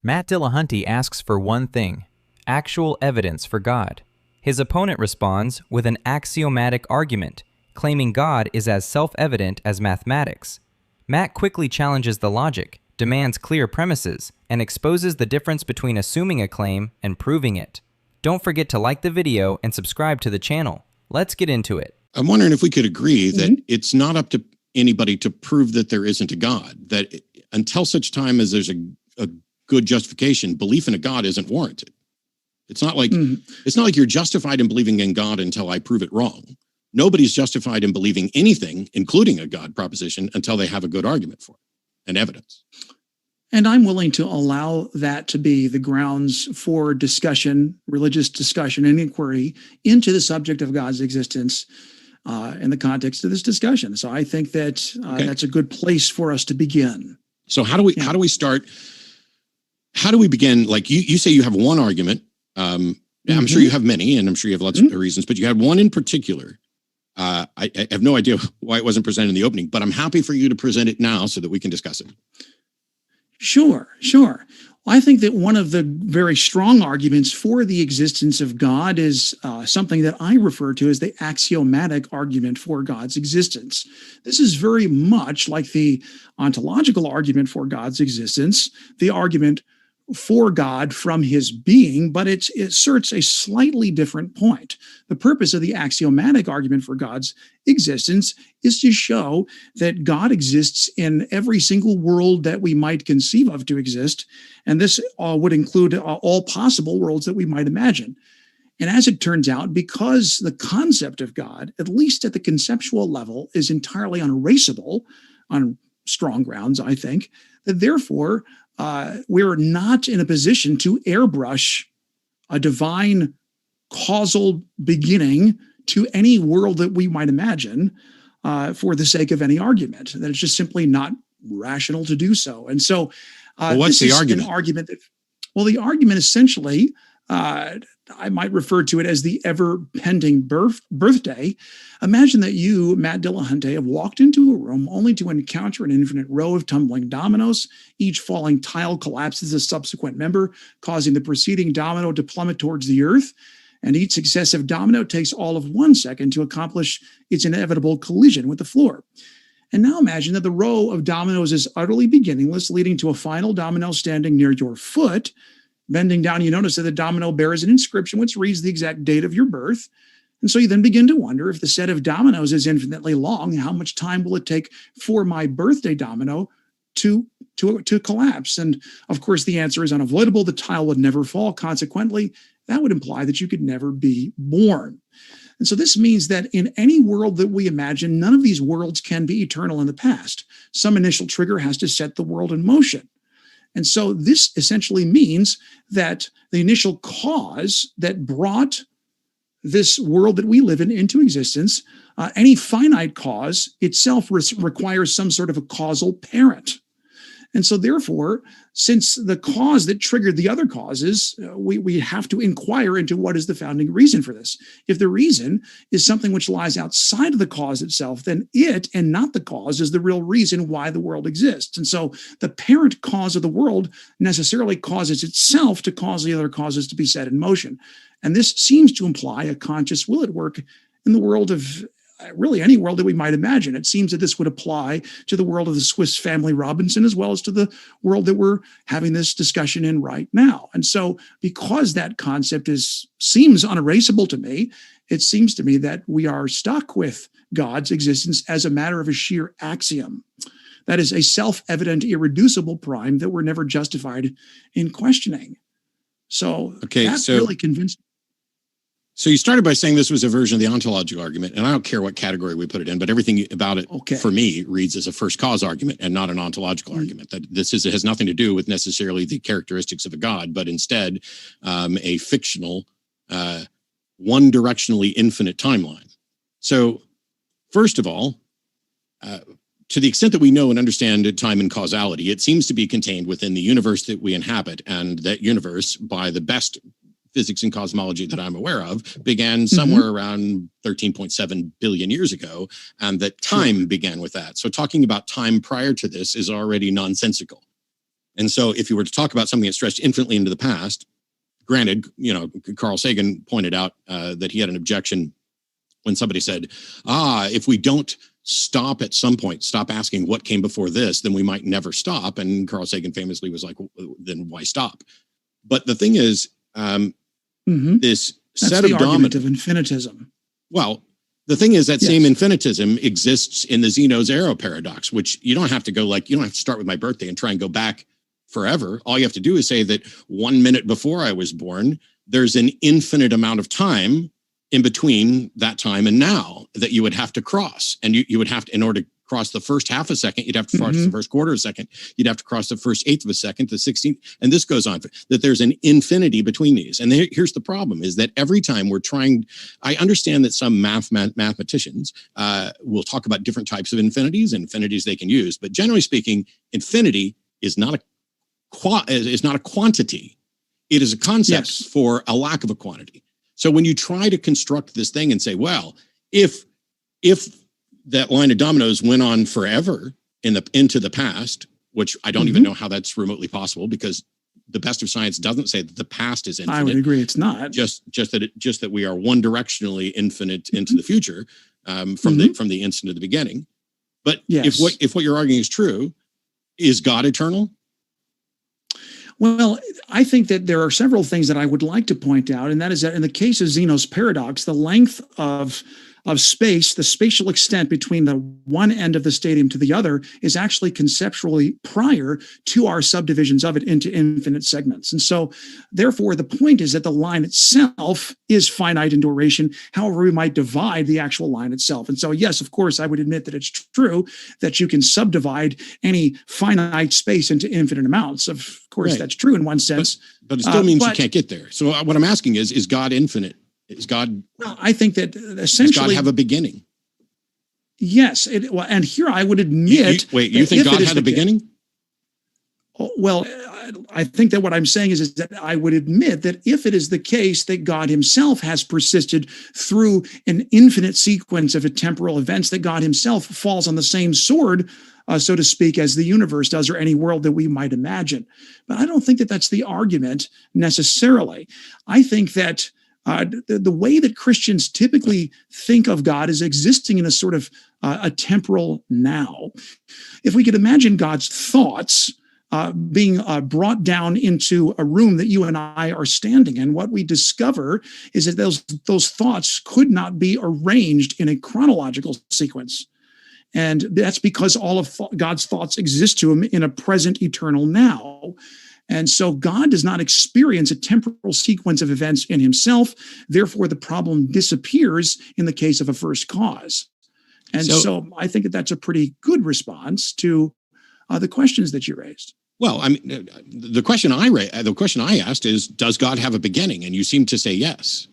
Matt Dillahunty asks for one thing: actual evidence for God. His opponent responds with an axiomatic argument, claiming God is as self-evident as mathematics. Matt quickly challenges the logic, demands clear premises, and exposes the difference between assuming a claim and proving it. Don't forget to like the video and subscribe to the channel. Let's get into it. I'm wondering if we could agree that it's not up to anybody to prove that there isn't a God, that until such time as there's a good justification, belief in a God isn't warranted. It's not like you're justified in believing in God until I prove it wrong. Nobody's justified in believing anything, including a God proposition, until they have a good argument for it and evidence. And I'm willing to allow that to be the grounds for discussion, religious discussion and inquiry into the subject of God's existence in the context of this discussion. So I think that that's a good place for us to begin. So how do we start? How do we begin? Like you say you have one argument. I'm sure you have many, and I'm sure you have lots of reasons, but you had one in particular. I have no idea why it wasn't presented in the opening, but I'm happy for you to present it now so that we can discuss it. Sure. Well, I think that one of the very strong arguments for the existence of God is something that I refer to as the axiomatic argument for God's existence. This is very much like the ontological argument for God's existence, the argument for God from his being, but it asserts a slightly different point. The purpose of the axiomatic argument for God's existence is to show that God exists in every single world that we might conceive of to exist, and this would include all possible worlds that we might imagine. And as it turns out, because the concept of God, at least at the conceptual level, is entirely unerasable on strong grounds, I think, that therefore we're not in a position to airbrush a divine causal beginning to any world that we might imagine for the sake of any argument. That it's just simply not rational to do so. And so what's the argument? The argument essentially, I might refer to it as the ever-pending birthday. Imagine that you, Matt Dillahunty, have walked into a room only to encounter an infinite row of tumbling dominoes. Each falling tile collapses a subsequent member, causing the preceding domino to plummet towards the earth. And each successive domino takes all of 1 second to accomplish its inevitable collision with the floor. And now imagine that the row of dominoes is utterly beginningless, leading to a final domino standing near your foot. Bending down, you notice that the domino bears an inscription which reads the exact date of your birth. And so you then begin to wonder, if the set of dominoes is infinitely long, how much time will it take for my birthday domino to collapse? And of course, the answer is unavoidable. The tile would never fall. Consequently, that would imply that you could never be born. And so this means that in any world that we imagine, none of these worlds can be eternal in the past. Some initial trigger has to set the world in motion. And so this essentially means that the initial cause that brought this world that we live in into existence, any finite cause itself requires some sort of a causal parent. And so therefore, since the cause that triggered the other causes, we have to inquire into what is the founding reason for this. If the reason is something which lies outside of the cause itself, then it and not the cause is the real reason why the world exists. And so the parent cause of the world necessarily causes itself to cause the other causes to be set in motion. And this seems to imply a conscious will at work in the world of really any world that we might imagine. It seems that this would apply to the world of the Swiss Family Robinson, as well as to the world that we're having this discussion in right now. And so because that concept seems unerasable to me, it seems to me that we are stuck with God's existence as a matter of a sheer axiom. That is a self-evident, irreducible prime that we're never justified in questioning. So really convinced me. So you started by saying this was a version of the ontological argument, and I don't care what category we put it in, but everything about it, for me, reads as a first cause argument and not an ontological argument. That it has nothing to do with necessarily the characteristics of a God, but instead a fictional, one-directionally infinite timeline. So first of all, to the extent that we know and understand time and causality, it seems to be contained within the universe that we inhabit, and that universe, by the best physics and cosmology that I'm aware of, began somewhere around 13.7 billion years ago, and that time began with that. So talking about time prior to this is already nonsensical. And so if you were to talk about something that stretched infinitely into the past, granted, Carl Sagan pointed out that he had an objection when somebody said, if we don't stop at some point, stop asking what came before this, then we might never stop. And Carl Sagan famously was like, well, then why stop? But the thing is, this That's set the of argument of infinitism. Well, the thing is that same infinitism exists in the Zeno's arrow paradox, which you don't have to start with my birthday and try and go back forever. All you have to do is say that 1 minute before I was born, there's an infinite amount of time in between that time and now that you would have to cross. And you would have to, in order to cross the first half a second, you'd have to cross the first quarter of a second, you'd have to cross the first eighth of a second, the 16th, and this goes on, that there's an infinity between these. And here's the problem, is that every time we're trying, I understand that some mathematicians will talk about different types of infinities and infinities they can use, but generally speaking, infinity is not a quantity. It is a concept for a lack of a quantity. So when you try to construct this thing and say, well, if that line of dominoes went on forever into the past, which I don't even know how that's remotely possible, because the best of science doesn't say that the past is infinite. I would agree, it's not. Just that we are one directionally infinite into the future from the instant of the beginning. But if what you're arguing is true, is God eternal? Well, I think that there are several things that I would like to point out, and that is that in the case of Zeno's paradox, the length of space, the spatial extent between the one end of the stadium to the other, is actually conceptually prior to our subdivisions of it into infinite segments. And so, therefore, the point is that the line itself is finite in duration, however we might divide the actual line itself. And so, yes, of course, I would admit that it's true that you can subdivide any finite space into infinite amounts. Of course, that's true in one sense. But it still means you can't get there. So what I'm asking is God infinite? Is God? Well, I think that essentially, does God have a beginning? Yes. And here I would admit. You think God had a beginning? Well, I think that what I'm saying is that I would admit that if it is the case that God himself has persisted through an infinite sequence of temporal events, that God himself falls on the same sword, so to speak, as the universe does, or any world that we might imagine. But I don't think that that's the argument necessarily. I think that the way that Christians typically think of God is existing in a sort of a temporal now. If we could imagine God's thoughts being brought down into a room that you and I are standing in, what we discover is that those thoughts could not be arranged in a chronological sequence. And that's because all of God's thoughts exist to him in a present eternal now. And so God does not experience a temporal sequence of events in himself. Therefore, the problem disappears in the case of a first cause. And so I think that that's a pretty good response to the questions that you raised. Well, I mean, the question I asked is, does God have a beginning? And you seem to say yes.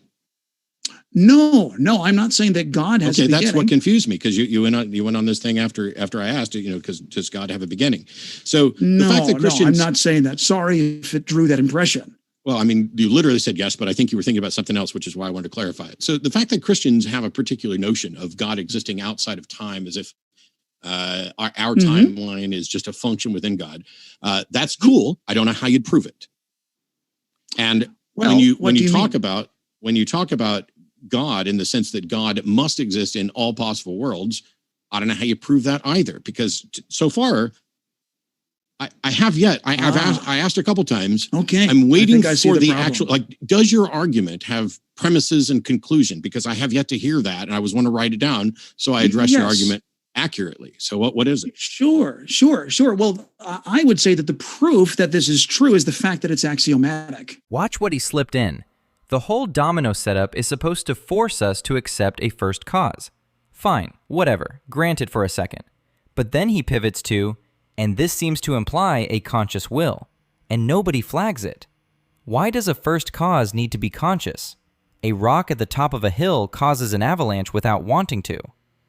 No, I'm not saying that God has a beginning. That's what confused me, because you went on this thing after I asked it, because does God have a beginning? So the fact that Christians, I'm not saying that. Sorry if it drew that impression. Well, I mean, you literally said yes, but I think you were thinking about something else, which is why I wanted to clarify it. So the fact that Christians have a particular notion of God existing outside of time, as if our timeline is just a function within God, that's cool. I don't know how you'd prove it. And when you talk about God in the sense that God must exist in all possible worlds, I don't know how you prove that either, because so far I asked a couple times. Okay. I'm waiting for the actual, does your argument have premises and conclusion? Because I have yet to hear that, and I was want to write it down so I address your argument accurately. So what is it? Sure. Well, I would say that the proof that this is true is the fact that it's axiomatic. Watch what he slipped in. The whole domino setup is supposed to force us to accept a first cause. Fine, whatever, granted for a second. But then he pivots to, and this seems to imply a conscious will, and nobody flags it. Why does a first cause need to be conscious? A rock at the top of a hill causes an avalanche without wanting to.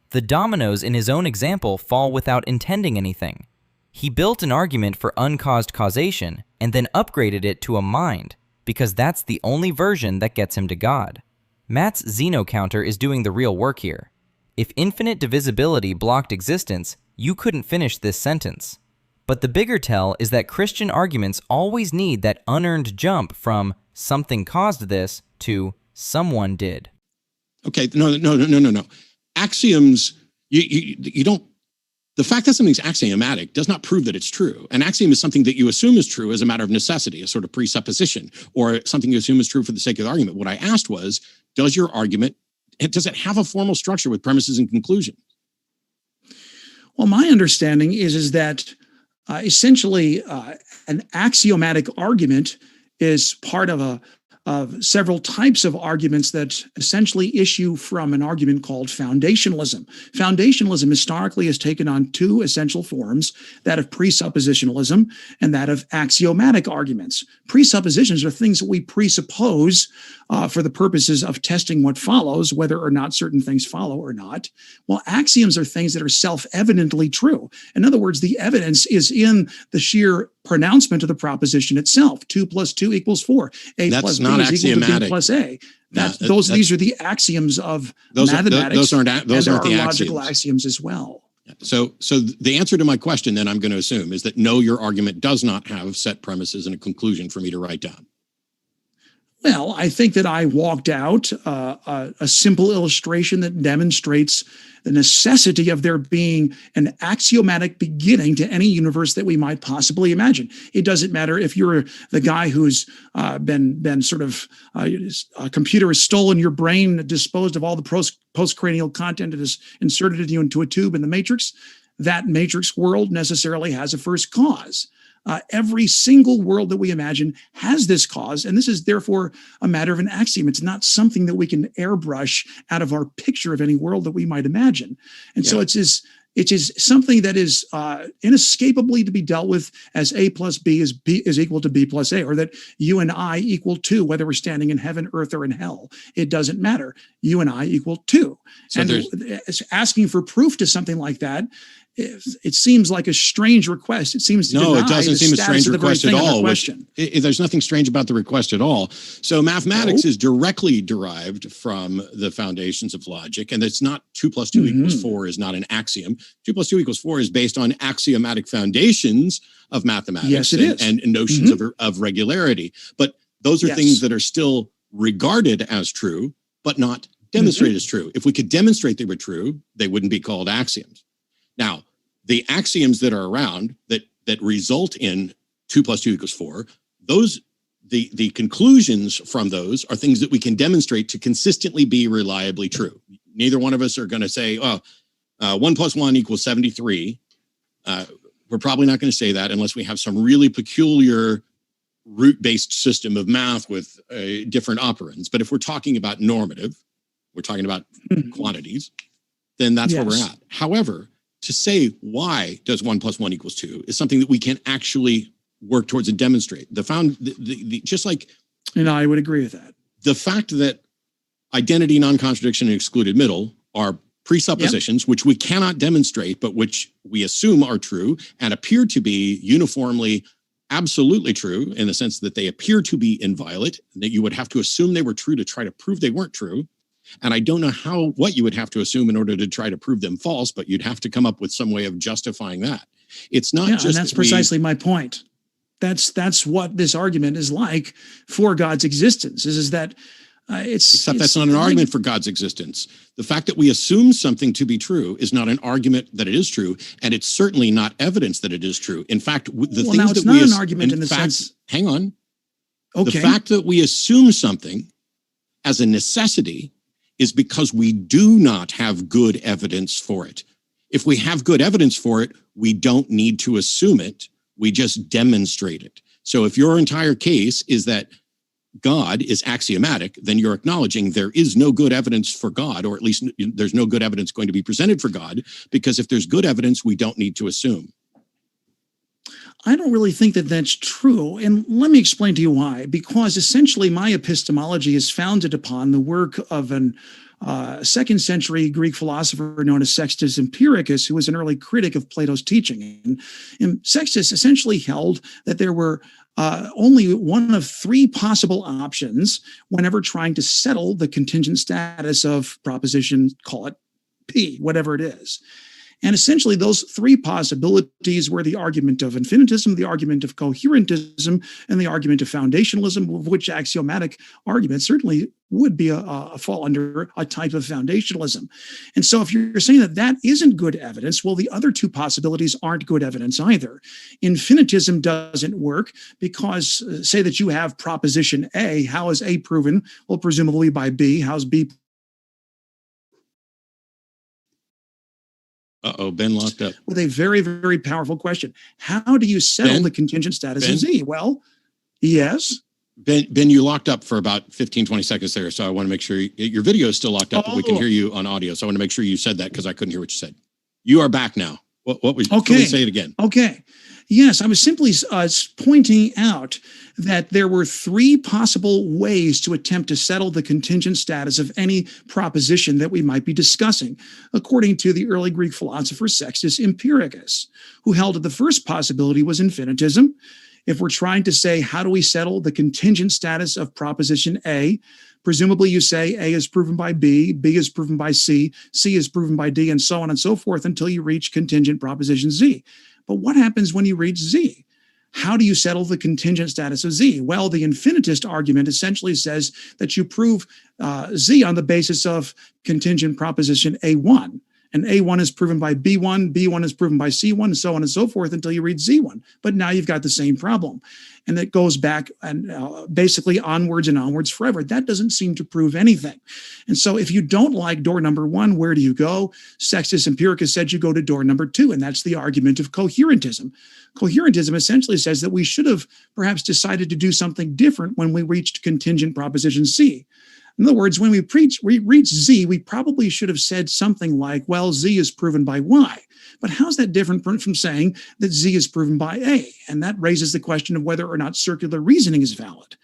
The dominoes in his own example fall without intending anything. He built an argument for uncaused causation and then upgraded it to a mind, because that's the only version that gets him to God. Matt's Zeno counter is doing the real work here. If infinite divisibility blocked existence, you couldn't finish this sentence. But the bigger tell is that Christian arguments always need that unearned jump from something caused this to someone did. Okay, no. Axioms, you don't, the fact that something's axiomatic does not prove that it's true. An axiom is something that you assume is true as a matter of necessity, a sort of presupposition, or something you assume is true for the sake of the argument. What I asked was, does your argument, does it have a formal structure with premises and conclusion? Well, my understanding is that essentially an axiomatic argument is part of several types of arguments that essentially issue from an argument called foundationalism. Foundationalism historically has taken on two essential forms, that of presuppositionalism and that of axiomatic arguments. Presuppositions are things that we presuppose for the purposes of testing what follows, whether or not certain things follow or not. While axioms are things that are self-evidently true. In other words, the evidence is in the sheer pronouncement of the proposition itself. 2 + 2 = 4. A That's plus B not is equal to B axiomatic. plus A. These are the axioms of mathematics. Those aren't the logical axioms as well. So the answer to my question, then, I'm going to assume, is that no, your argument does not have set premises and a conclusion for me to write down. Well, I think that I walked out a simple illustration that demonstrates the necessity of there being an axiomatic beginning to any universe that we might possibly imagine. It doesn't matter if you're the guy who's been sort of a computer has stolen your brain, disposed of all the postcranial content, and has inserted you into a tube in the matrix. That matrix world necessarily has a first cause. Every single world that we imagine has this cause, and this is therefore a matter of an axiom. It's not something that we can airbrush out of our picture of any world that we might imagine. And so it is something that is inescapably to be dealt with as A plus B is equal to B plus A, or that you and I equal 2, whether we're standing in heaven, earth, or in hell. It doesn't matter. You and I equal 2. So and asking for proof to something like that, it seems like a strange request. It seems to it doesn't seem a strange request at all. There's nothing strange about the request at all. So mathematics is directly derived from the foundations of logic, and it's not 2 + 2 = 4 is not an axiom. 2 + 2 = 4 is based on axiomatic foundations of mathematics. Yes, it is. And notions of regularity. But those are things that are still regarded as true, but not demonstrated as true. If we could demonstrate they were true, they wouldn't be called axioms. Now, the axioms that are around that result in 2 + 2 = 4, those the conclusions from those are things that we can demonstrate to consistently be reliably true. Neither one of us are going to say, 1 + 1 = 73. We're probably not going to say that unless we have some really peculiar root-based system of math with different operands. But if we're talking about normative, we're talking about quantities, then that's where we're at. However, to say why does 1 + 1 = 2 is something that we can actually work towards and demonstrate. Just like, and I would agree with that. The fact that identity, non-contradiction, and excluded middle are presuppositions which we cannot demonstrate, but which we assume are true and appear to be uniformly absolutely true in the sense that they appear to be inviolate, that you would have to assume they were true to try to prove they weren't true. And I don't know what you would have to assume in order to try to prove them false, but you'd have to come up with some way of justifying that. It's not just. And that's precisely my point. That's what this argument is like for God's existence. Is that except that's not an argument for God's existence. The fact that we assume something to be true is not an argument that it is true, and it's certainly not evidence that it is true. In fact, the things now it's that not an argument in the sense. Hang on. Okay. The fact that we assume something as a necessity is because we do not have good evidence for it. If we have good evidence for it, we don't need to assume it. We just demonstrate it. So if your entire case is that God is axiomatic, then you're acknowledging there is no good evidence for God, or at least there's no good evidence going to be presented for God, because if there's good evidence, we don't need to assume. I don't really think that that's true. And let me explain to you why. Because essentially my epistemology is founded upon the work of an 2nd century Greek philosopher known as Sextus Empiricus, who was an early critic of Plato's teaching. And Sextus essentially held that there were only one of 3 possible options whenever trying to settle the contingent status of proposition, call it P, whatever it is. And essentially, those three possibilities were the argument of infinitism, the argument of coherentism, and the argument of foundationalism, of which axiomatic argument certainly would be a fall under a type of foundationalism. And so if you're saying that that isn't good evidence, well, the other two possibilities aren't good evidence either. Infinitism doesn't work because, say that you have proposition A. How is A proven? Well, presumably by B. How's B? Uh-oh, Ben locked up. With a very, very powerful question. How do you settle the contingent status of Z? Well, yes. Ben, you locked up for about 15, 20 seconds there. So I want to make sure your video is still locked up, but we can hear you on audio. So I want to make sure you said that because I couldn't hear what you said. You are back now. What was, okay. Say it again. Okay. Yes, I was simply pointing out that there were three possible ways to attempt to settle the contingent status of any proposition that we might be discussing, according to the early Greek philosopher Sextus Empiricus, who held that the first possibility was infinitism. If we're trying to say, how do we settle the contingent status of proposition A? Presumably you say A is proven by B, B is proven by C, C is proven by D, and so on and so forth until you reach contingent proposition Z. But what happens when you reach Z? How do you settle the contingent status of Z? Well, the infinitist argument essentially says that you prove Z on the basis of contingent proposition A1. And A1 is proven by B1, B1 is proven by C1, and so on and so forth until you reach Z1. But now you've got the same problem. And it goes back and basically onwards and onwards forever. That doesn't seem to prove anything. And so if you don't like door number one, where do you go? Sextus Empiricus said you go to door number two, and that's the argument of coherentism. Coherentism essentially says that we should have perhaps decided to do something different when we reached contingent proposition C. In other words, when we reach Z, we probably should have said something like, well, Z is proven by Y. But how's that different from saying that Z is proven by A? And that raises the question of whether or not circular reasoning is valid.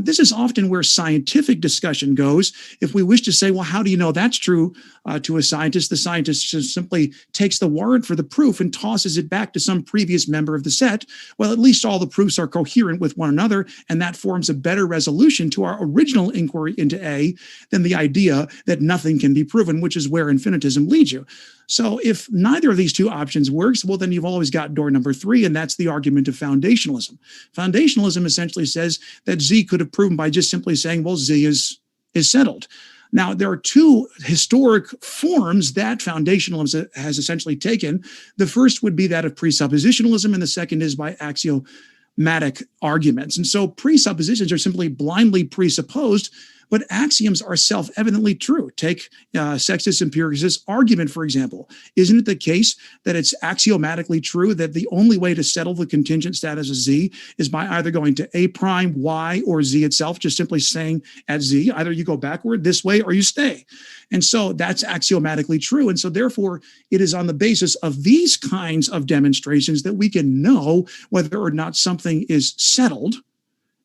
This is often where scientific discussion goes. If we wish to say, well, how do you know that's true to a scientist? The scientist just simply takes the warrant for the proof and tosses it back to some previous member of the set. Well, at least all the proofs are coherent with one another, and that forms a better resolution to our original inquiry into A than the idea that nothing can be proven, which is where infinitism leads you. So if neither of these two options works, well, then you've always got door number three, and that's the argument of foundationalism. Foundationalism essentially says that Z could have proven by just simply saying, well, Z is settled. Now, there are two historic forms that foundationalism has essentially taken. The first would be that of presuppositionalism, and the second is by axiomatic arguments. And so presuppositions are simply blindly presupposed, but axioms are self-evidently true. Take Sextus Empiricus' argument, for example. Isn't it the case that it's axiomatically true that the only way to settle the contingent status of Z is by either going to A prime, Y, or Z itself, just simply staying at Z? Either you go backward this way or you stay. And so that's axiomatically true. And so therefore, it is on the basis of these kinds of demonstrations that we can know whether or not something is settled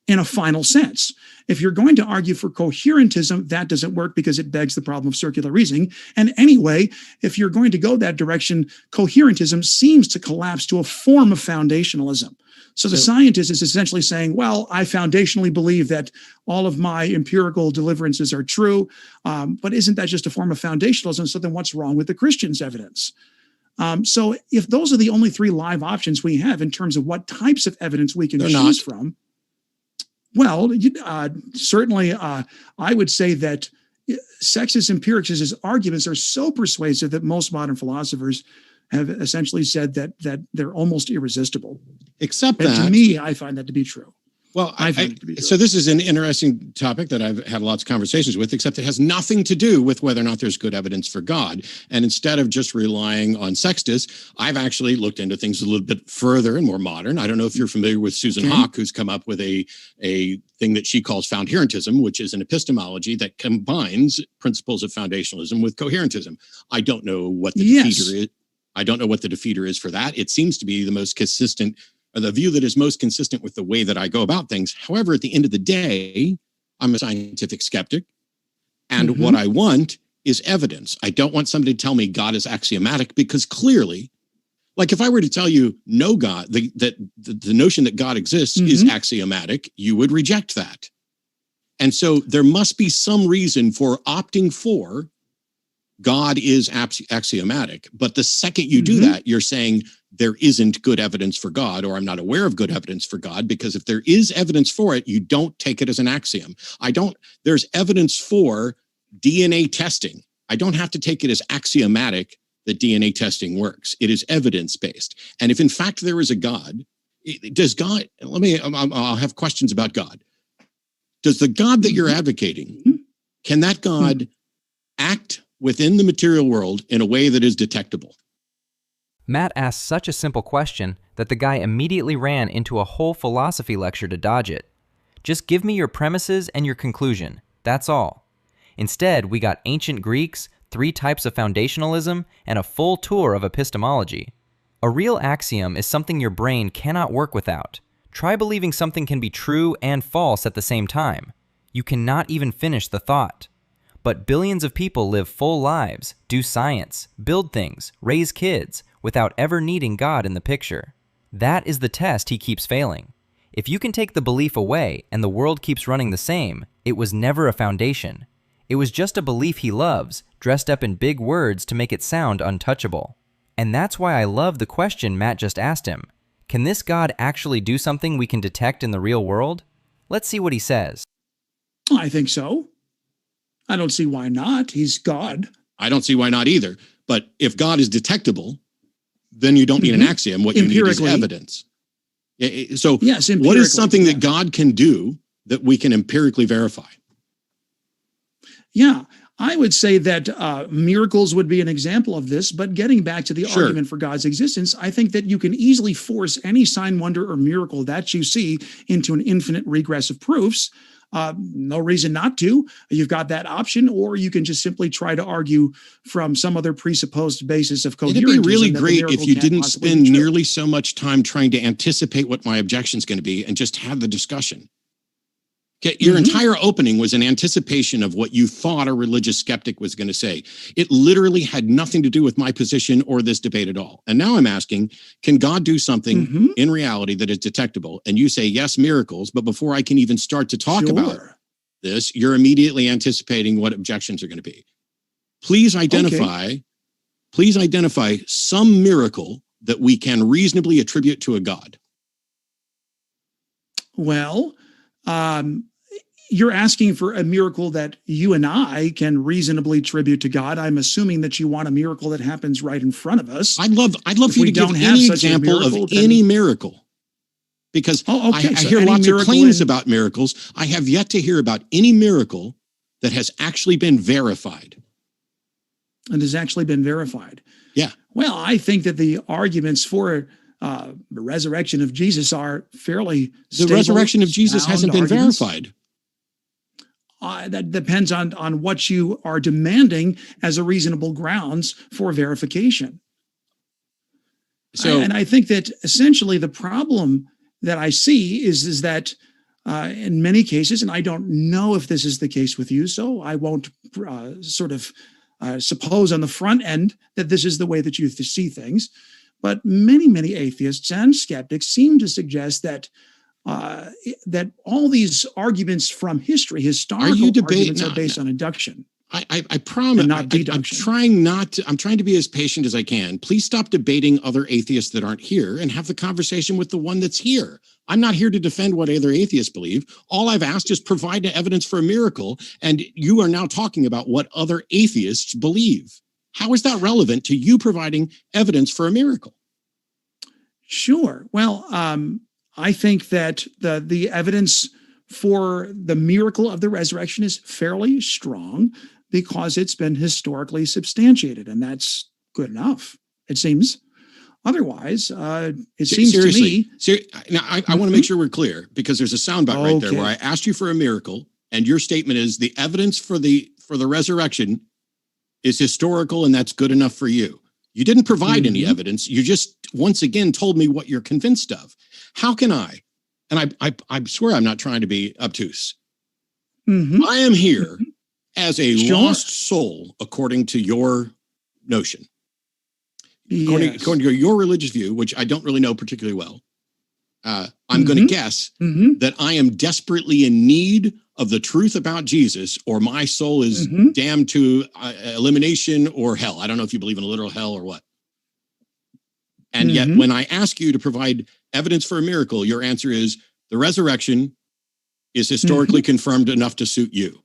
in a final sense. If you're going to argue for coherentism, that doesn't work because it begs the problem of circular reasoning. And anyway, if you're going to go that direction, coherentism seems to collapse to a form of foundationalism. So the scientist is essentially saying, well, I foundationally believe that all of my empirical deliverances are true, but isn't that just a form of foundationalism? So then what's wrong with the Christian's evidence? So if those are the only three live options we have in terms of what types of evidence we can choose from, well, certainly I would say that Sextus Empiricus' arguments are so persuasive that most modern philosophers have essentially said that they're almost irresistible. Except and that, to me, I find that to be true. Well, so this is an interesting topic that I've had lots of conversations with, except it has nothing to do with whether or not there's good evidence for God. And instead of just relying on Sextus, I've actually looked into things a little bit further and more modern. I don't know if you're familiar with Susan Haack, who's come up with a thing that she calls foundationalism, which is an epistemology that combines principles of foundationalism with coherentism. I don't know what the defeater is. I don't know what the defeater is for that. It seems to be the most consistent, or the view that is most consistent with the way that I go about things. However, at the end of the day, I'm a scientific skeptic. And what I want is evidence. I don't want somebody to tell me God is axiomatic, because clearly, like if I were to tell you no God, the notion that God exists is axiomatic, you would reject that. And so there must be some reason for opting for God is axiomatic. But the second you do that, you're saying there isn't good evidence for God, or I'm not aware of good evidence for God, because if there is evidence for it, you don't take it as an axiom. There's evidence for DNA testing. I don't have to take it as axiomatic that DNA testing works. It is evidence-based. And if in fact there is a God, I'll have questions about God. Does the God that you're advocating, can that God act within the material world in a way that is detectable? Matt asked such a simple question that the guy immediately ran into a whole philosophy lecture to dodge it. Just give me your premises and your conclusion. That's all. Instead, we got ancient Greeks, 3 types of foundationalism, and a full tour of epistemology. A real axiom is something your brain cannot work without. Try believing something can be true and false at the same time. You cannot even finish the thought. But billions of people live full lives, do science, build things, raise kids, without ever needing God in the picture. That is the test he keeps failing. If you can take the belief away and the world keeps running the same, it was never a foundation. It was just a belief he loves, dressed up in big words to make it sound untouchable. And that's why I love the question Matt just asked him. Can this God actually do something we can detect in the real world? Let's see what he says. I think so. I don't see why not. He's God. I don't see why not either. But if God is detectable, then you don't need an axiom. What you need is evidence. So yes, what is something that God can do that we can empirically verify? Yeah, I would say that miracles would be an example of this, but getting back to the argument for God's existence, I think that you can easily force any sign, wonder, or miracle that you see into an infinite regress of proofs. No reason not to. You've got that option, or you can just simply try to argue from some other presupposed basis of coherentism. It'd be really great if you didn't spend nearly so much time trying to anticipate what my objection is going to be and just have the discussion. Okay, your entire opening was an anticipation of what you thought a religious skeptic was going to say. It literally had nothing to do with my position or this debate at all. And now I'm asking, can God do something in reality that is detectable? And you say, yes, miracles. But before I can even start to talk about this, you're immediately anticipating what objections are going to be. Please identify some miracle that we can reasonably attribute to a God. Well, you're asking for a miracle that you and I can reasonably attribute to God. I'm assuming that you want a miracle that happens right in front of us. I'd love for you to give any example of any miracle, because I hear lots of claims about miracles. I have yet to hear about any miracle that has actually been verified. And has actually been verified. Yeah. Well, I think that the arguments for the resurrection of Jesus are fairly stable. The resurrection of Jesus hasn't been verified. That depends on what you are demanding as a reasonable grounds for verification. And I think that essentially the problem that I see is that in many cases, and I don't know if this is the case with you, so I won't suppose on the front end that this is the way that you see things. But many atheists and skeptics seem to suggest that that all these arguments from history, historical arguments, are based on induction. I promise. Not deduction. I'm trying to be as patient as I can. Please stop debating other atheists that aren't here and have the conversation with the one that's here. I'm not here to defend what other atheists believe. All I've asked is provide evidence for a miracle, and you are now talking about what other atheists believe. How is that relevant to you providing evidence for a miracle? Sure. Well, I think that the evidence for the miracle of the resurrection is fairly strong because it's been historically substantiated, and that's good enough, it seems. Otherwise, it seems to me... Now, I want to make sure we're clear, because there's a soundbite right there where I asked you for a miracle, and your statement is the evidence for the resurrection is historical, and that's good enough for you. You didn't provide any evidence. You just, once again, told me what you're convinced of. How can I, and I swear I'm not trying to be obtuse. I am here as a lost soul, according to your notion. According to your religious view, which I don't really know particularly well. I'm going to guess that I am desperately in need of the truth about Jesus, or my soul is damned to elimination or hell. I don't know if you believe in a literal hell or what. And yet, when I ask you to provide evidence for a miracle, your answer is the resurrection is historically confirmed enough to suit you.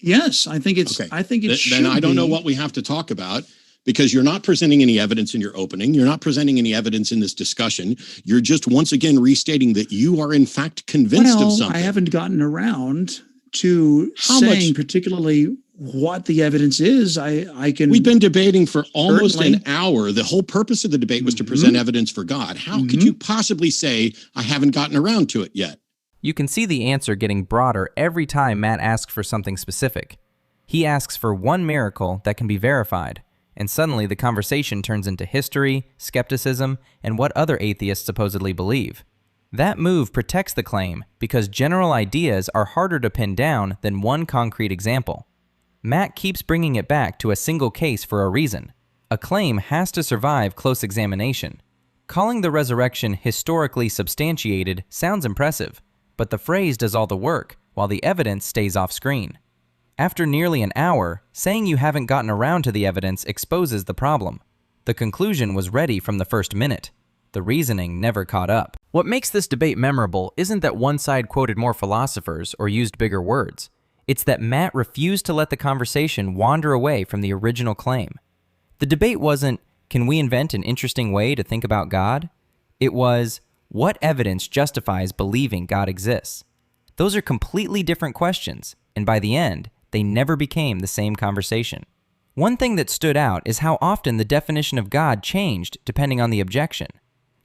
Yes, I think it's. Okay. I think it should. Then I don't know what we have to talk about, because you're not presenting any evidence in your opening. You're not presenting any evidence in this discussion. You're just once again restating that you are in fact convinced of something. I haven't gotten around to saying particularly what the evidence is. I can. We've been debating for almost an hour. The whole purpose of the debate was to present evidence for God. How could you possibly say I haven't gotten around to it yet? You can see the answer getting broader every time Matt asks for something specific. He asks for one miracle that can be verified, and suddenly the conversation turns into history, skepticism, and what other atheists supposedly believe. That move protects the claim because general ideas are harder to pin down than one concrete example. Matt keeps bringing it back to a single case for a reason. A claim has to survive close examination. Calling the resurrection historically substantiated sounds impressive, but the phrase does all the work while the evidence stays off screen. After nearly an hour, saying you haven't gotten around to the evidence exposes the problem. The conclusion was ready from the first minute. The reasoning never caught up. What makes this debate memorable isn't that one side quoted more philosophers or used bigger words. It's that Matt refused to let the conversation wander away from the original claim. The debate wasn't, can we invent an interesting way to think about God? It was, what evidence justifies believing God exists? Those are completely different questions, and by the end, they never became the same conversation. One thing that stood out is how often the definition of God changed depending on the objection.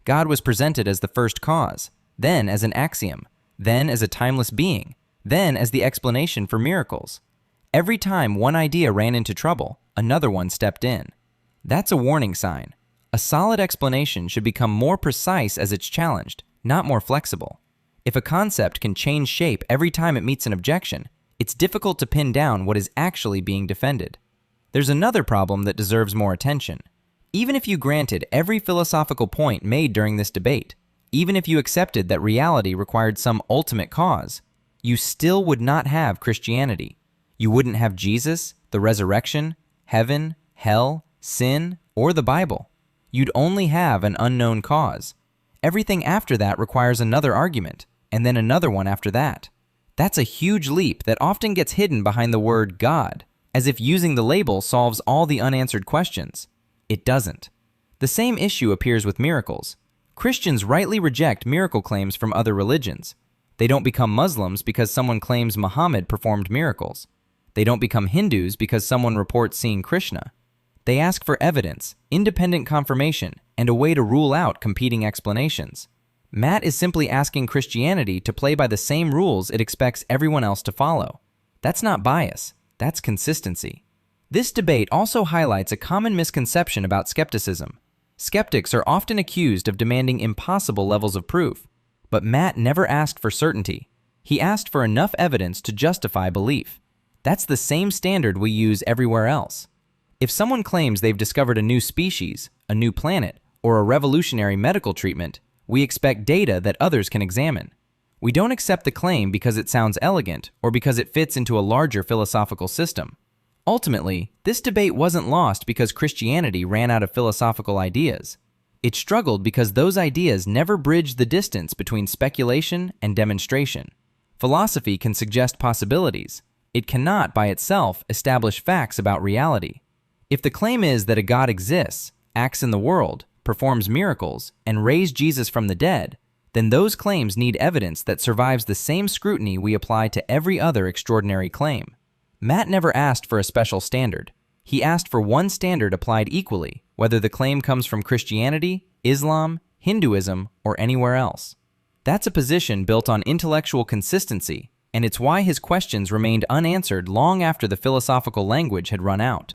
God was presented as the first cause, then as an axiom, then as a timeless being, then as the explanation for miracles. Every time one idea ran into trouble, another one stepped in. That's a warning sign. A solid explanation should become more precise as it's challenged, not more flexible. If a concept can change shape every time it meets an objection, it's difficult to pin down what is actually being defended. There's another problem that deserves more attention. Even if you granted every philosophical point made during this debate, even if you accepted that reality required some ultimate cause, you still would not have Christianity. You wouldn't have Jesus, the resurrection, heaven, hell, sin, or the Bible. You'd only have an unknown cause. Everything after that requires another argument, and then another one after that. That's a huge leap that often gets hidden behind the word God, as if using the label solves all the unanswered questions. It doesn't. The same issue appears with miracles. Christians rightly reject miracle claims from other religions. They don't become Muslims because someone claims Muhammad performed miracles. They don't become Hindus because someone reports seeing Krishna. They ask for evidence, independent confirmation, and a way to rule out competing explanations. Matt is simply asking Christianity to play by the same rules it expects everyone else to follow. That's not bias, that's consistency. This debate also highlights a common misconception about skepticism. Skeptics are often accused of demanding impossible levels of proof, but Matt never asked for certainty. He asked for enough evidence to justify belief. That's the same standard we use everywhere else. If someone claims they've discovered a new species, a new planet, or a revolutionary medical treatment, we expect data that others can examine. We don't accept the claim because it sounds elegant or because it fits into a larger philosophical system. Ultimately, this debate wasn't lost because Christianity ran out of philosophical ideas. It struggled because those ideas never bridged the distance between speculation and demonstration. Philosophy can suggest possibilities. It cannot, by itself, establish facts about reality. If the claim is that a God exists, acts in the world, performs miracles, and raised Jesus from the dead, then those claims need evidence that survives the same scrutiny we apply to every other extraordinary claim. Matt never asked for a special standard. He asked for one standard applied equally, whether the claim comes from Christianity, Islam, Hinduism, or anywhere else. That's a position built on intellectual consistency, and it's why his questions remained unanswered long after the philosophical language had run out.